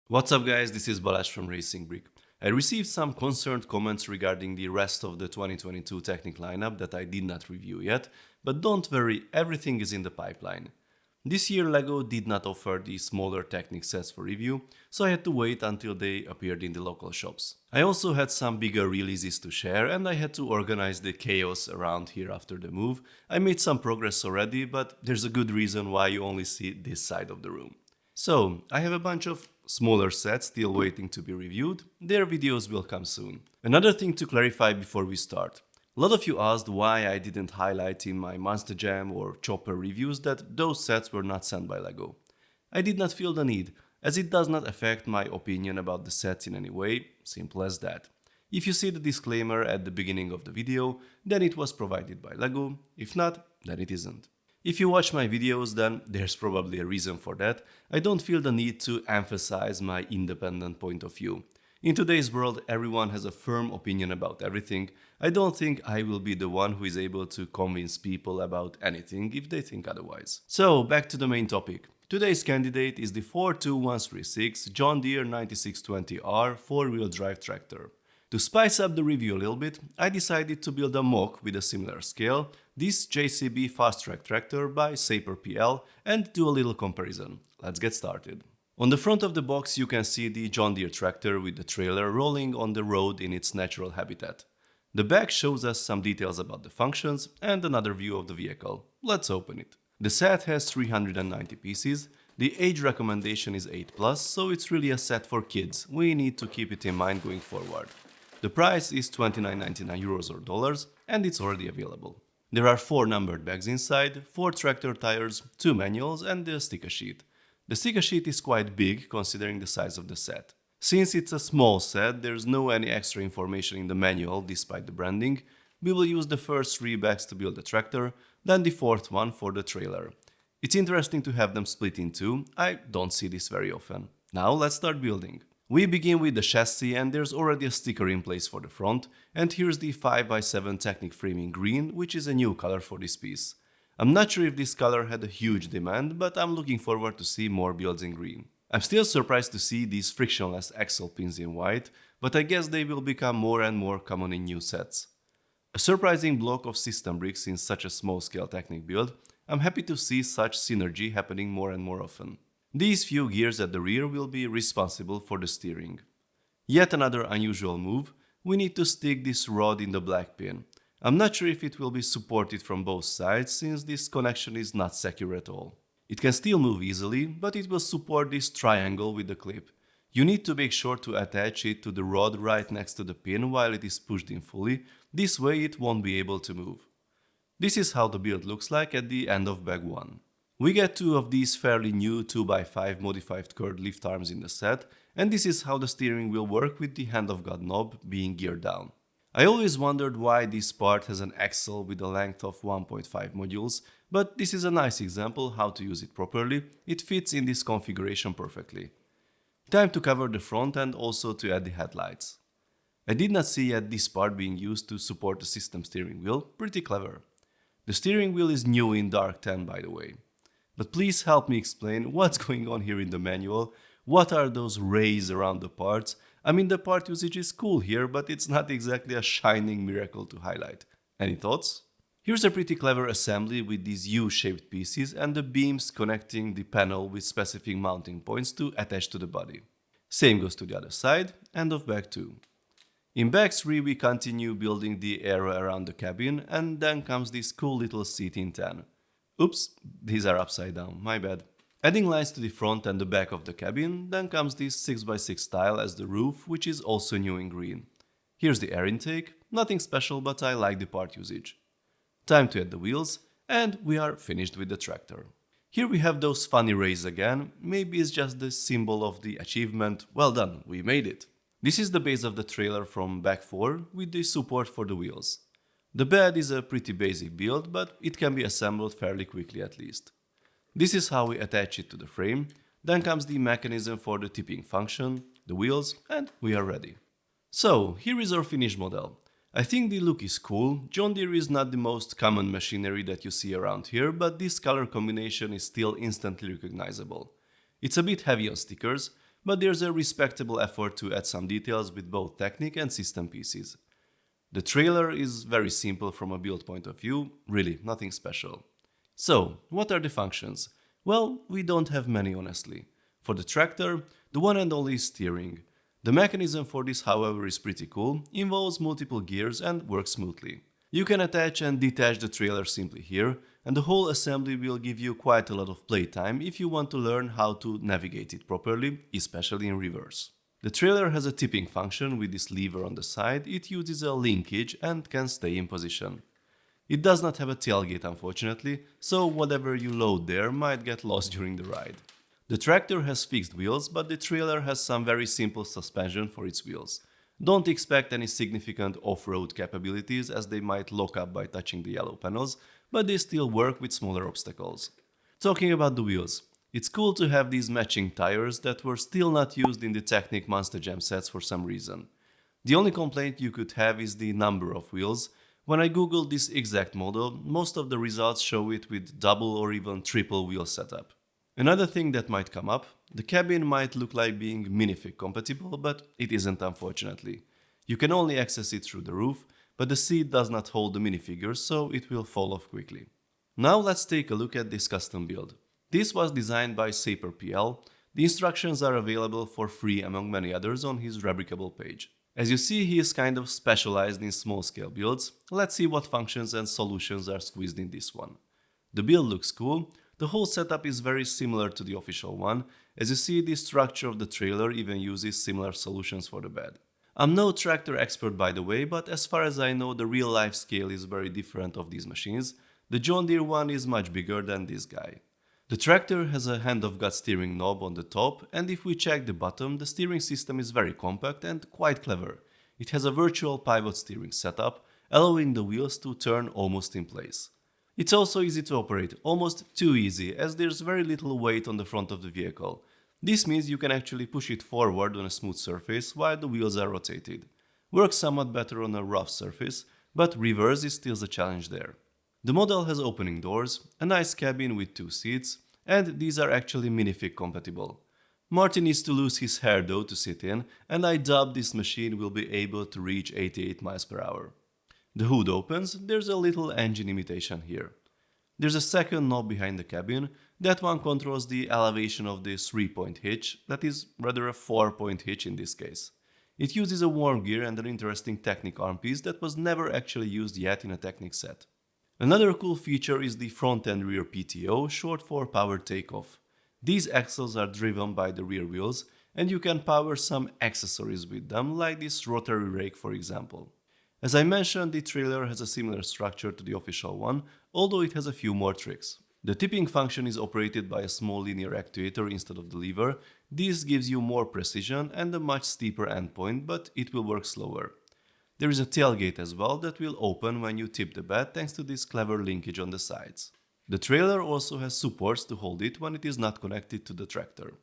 What's up guys, this is Balázs from RacingBrick. I received some concerned comments regarding the rest of the 2022 Technic lineup that I did not review yet, but don't worry, everything is in the pipeline. This year LEGO did not offer the smaller Technic sets for review, so I had to wait until they appeared in the local shops. I also had some bigger releases to share and I had to organize the chaos around here after the move. I made some progress already, but there's a good reason why you only see this side of the room. So, I have a bunch of smaller sets still waiting to be reviewed. Their videos will come soon. Another thing to clarify before we start. A lot of you asked why I didn't highlight in my Monster Jam or Chopper reviews that those sets were not sent by LEGO. I did not feel the need, as it does not affect my opinion about the sets in any way, simple as that. If you see the disclaimer at the beginning of the video, then it was provided by LEGO, if not, then it isn't. If you watch my videos, then there's probably a reason for that. I don't feel the need to emphasize my independent point of view. In today's world, everyone has a firm opinion about everything. I don't think I will be the one who is able to convince people about anything if they think otherwise. So, back to the main topic. Today's candidate is the 42136 John Deere 9620R 4-wheel drive tractor. To spice up the review a little bit, I decided to build a MOC with a similar scale, this JCB Fastrac Tractor by SaperPL, and do a little comparison. Let's get started. On the front of the box you can see the John Deere tractor with the trailer rolling on the road in its natural habitat. The back shows us some details about the functions and another view of the vehicle. Let's open it. The set has 390 pieces. The age recommendation is 8+, so it's really a set for kids. We need to keep it in mind going forward. The price is €29.99 or dollars, and it's already available. There are 4 numbered bags inside, 4 tractor tires, 2 manuals, and the sticker sheet. The sticker sheet is quite big considering the size of the set. Since it's a small set, there's no any extra information in the manual despite the branding. We will use the first 3 bags to build the tractor, then the 4th one for the trailer. It's interesting to have them split in 2, I don't see this very often. Now let's start building. We begin with the chassis and there's already a sticker in place for the front, and here's the 5x7 Technic frame in green, which is a new color for this piece. I'm not sure if this color had a huge demand, but I'm looking forward to see more builds in green. I'm still surprised to see these frictionless axle pins in white, but I guess they will become more and more common in new sets. A surprising block of system bricks in such a small scale Technic build. I'm happy to see such synergy happening more and more often. These few gears at the rear will be responsible for the steering. Yet another unusual move, we need to stick this rod in the black pin. I'm not sure if it will be supported from both sides since this connection is not secure at all. It can still move easily, but it will support this triangle with the clip. You need to make sure to attach it to the rod right next to the pin while it is pushed in fully, this way it won't be able to move. This is how the build looks like at the end of bag 1. We get 2 of these fairly new 2x5 modified curved lift arms in the set, and this is how the steering will work with the hand of God knob being geared down. I always wondered why this part has an axle with a length of 1.5 modules, but this is a nice example how to use it properly. It fits in this configuration perfectly. Time to cover the front and also to add the headlights. I did not see yet this part being used to support the system steering wheel, pretty clever. The steering wheel is new in dark tan by the way. But please help me explain what's going on here in the manual. What are those rays around the parts? I mean, the part usage is cool here, but it's not exactly a shining miracle to highlight. Any thoughts? Here's a pretty clever assembly with these U-shaped pieces and the beams connecting the panel with specific mounting points to attach to the body. Same goes to the other side, end of bag 2. In bag 3 we continue building the area around the cabin, and then comes this cool little seat in tan. Oops, these are upside down, my bad. Adding lines to the front and the back of the cabin, then comes this 6x6 tile as the roof, which is also new in green. Here's the air intake, nothing special but I like the part usage. Time to add the wheels, and we are finished with the tractor. Here we have those funny rays again, maybe it's just the symbol of the achievement, well done, we made it. This is the base of the trailer from bag 4 with the support for the wheels. The bed is a pretty basic build, but it can be assembled fairly quickly at least. This is how we attach it to the frame, then comes the mechanism for the tipping function, the wheels, and we are ready. So, here is our finished model. I think the look is cool. John Deere is not the most common machinery that you see around here, but this color combination is still instantly recognizable. It's a bit heavy on stickers, but there's a respectable effort to add some details with both Technic and system pieces. The trailer is very simple from a build point of view, really nothing special. So, what are the functions? Well, we don't have many honestly. For the tractor, the one and only is steering. The mechanism for this, however, is pretty cool, involves multiple gears and works smoothly. You can attach and detach the trailer simply here, and the whole assembly will give you quite a lot of playtime if you want to learn how to navigate it properly, especially in reverse. The trailer has a tipping function with this lever on the side. It uses a linkage and can stay in position. It does not have a tailgate unfortunately, so whatever you load there might get lost during the ride. The tractor has fixed wheels, but the trailer has some very simple suspension for its wheels. Don't expect any significant off-road capabilities as they might lock up by touching the yellow panels, but they still work with smaller obstacles. Talking about the wheels, it's cool to have these matching tires that were still not used in the Technic Monster Jam sets for some reason. The only complaint you could have is the number of wheels. When I googled this exact model, most of the results show it with double or even triple wheel setup. Another thing that might come up, the cabin might look like being minifig compatible, but it isn't unfortunately. You can only access it through the roof, but the seat does not hold the minifigures, so it will fall off quickly. Now let's take a look at this custom build. This was designed by SaperPL. The instructions are available for free among many others on his replicable page. As you see, he is kind of specialized in small-scale builds. Let's see what functions and solutions are squeezed in this one. The build looks cool. The whole setup is very similar to the official one. As you see, the structure of the trailer even uses similar solutions for the bed. I'm no tractor expert by the way, but as far as I know, the real-life scale is very different of these machines. The John Deere one is much bigger than this guy. The tractor has a hand-of-God steering knob on the top, and if we check the bottom, the steering system is very compact and quite clever. It has a virtual pivot steering setup, allowing the wheels to turn almost in place. It's also easy to operate, almost too easy, as there's very little weight on the front of the vehicle. This means you can actually push it forward on a smooth surface while the wheels are rotated. Works somewhat better on a rough surface, but reverse is still a challenge there. The model has opening doors, a nice cabin with 2 seats, and these are actually minifig compatible. Martin needs to lose his hair though to sit in, and I doubt this machine will be able to reach 88 miles per hour. The hood opens, there's a little engine imitation here. There's a second knob behind the cabin, that one controls the elevation of the 3-point hitch, that is rather a 4-point hitch in this case. It uses a worm gear and an interesting Technic arm piece that was never actually used yet in a Technic set. Another cool feature is the front and rear PTO, short for power takeoff. These axles are driven by the rear wheels, and you can power some accessories with them, like this rotary rake for example. As I mentioned, the trailer has a similar structure to the official one, although it has a few more tricks. The tipping function is operated by a small linear actuator instead of the lever. This gives you more precision and a much steeper endpoint, but it will work slower. There is a tailgate as well that will open when you tip the bed thanks to this clever linkage on the sides. The trailer also has supports to hold it when it is not connected to the tractor.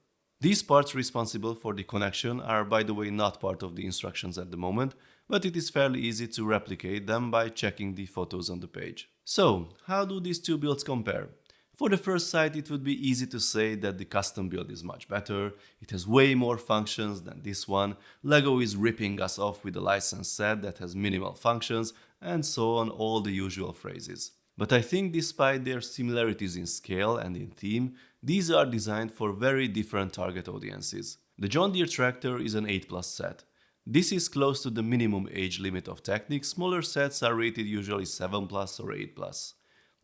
These parts responsible for the connection are by the way not part of the instructions at the moment, but it is fairly easy to replicate them by checking the photos on the page. So, how do these two builds compare? For the first sight, it would be easy to say that the custom build is much better, it has way more functions than this one, LEGO is ripping us off with a licensed set that has minimal functions, and so on, all the usual phrases. But I think despite their similarities in scale and in theme, these are designed for very different target audiences. The John Deere tractor is an 8+ set. This is close to the minimum age limit of Technic. Smaller sets are rated usually 7+ or 8+.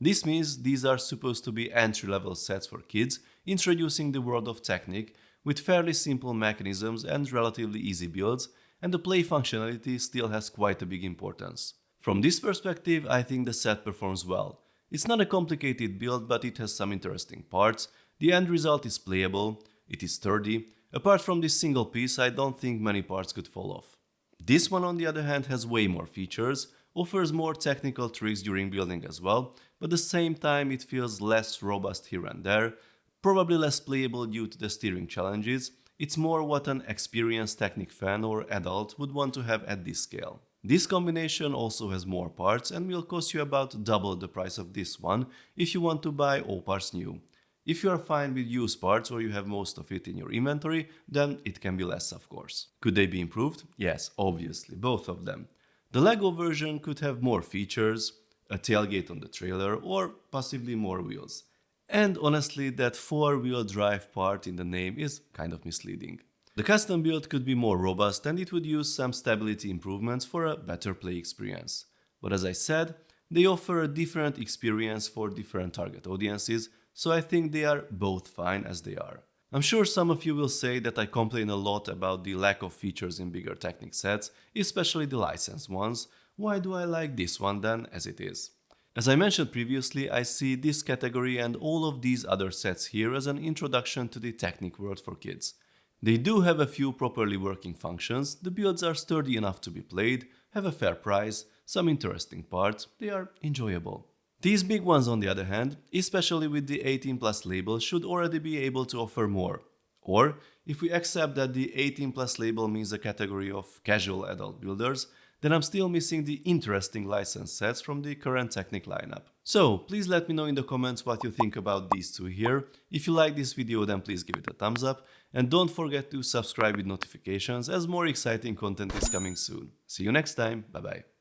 This means these are supposed to be entry-level sets for kids, introducing the world of Technic with fairly simple mechanisms and relatively easy builds, and the play functionality still has quite a big importance. From this perspective, I think the set performs well. It's not a complicated build, but it has some interesting parts. The end result is playable, it is sturdy. Apart from this single piece, I don't think many parts could fall off. This one on the other hand has way more features, offers more technical tricks during building as well, but at the same time it feels less robust here and there, probably less playable due to the steering challenges. It's more what an experienced Technic fan or adult would want to have at this scale. This combination also has more parts and will cost you about double the price of this one if you want to buy all parts new. If you are fine with used parts or you have most of it in your inventory, then it can be less, of course. Could they be improved? Yes, obviously, both of them. The LEGO version could have more features, a tailgate on the trailer, or possibly more wheels. And honestly, that four-wheel drive part in the name is kind of misleading. The custom build could be more robust and it would use some stability improvements for a better play experience. But as I said, they offer a different experience for different target audiences, so I think they are both fine as they are. I'm sure some of you will say that I complain a lot about the lack of features in bigger Technic sets, especially the licensed ones. Why do I like this one then as it is? As I mentioned previously, I see this category and all of these other sets here as an introduction to the Technic world for kids. They do have a few properly working functions, the builds are sturdy enough to be played, have a fair price, some interesting parts, they are enjoyable. These big ones on the other hand, especially with the 18+ label, should already be able to offer more. Or, if we accept that the 18+ label means a category of casual adult builders, then I'm still missing the interesting licensed sets from the current Technic lineup. So, please let me know in the comments what you think about these two here. If you like this video, then please give it a thumbs up. And don't forget to subscribe with notifications as more exciting content is coming soon. See you next time, bye bye.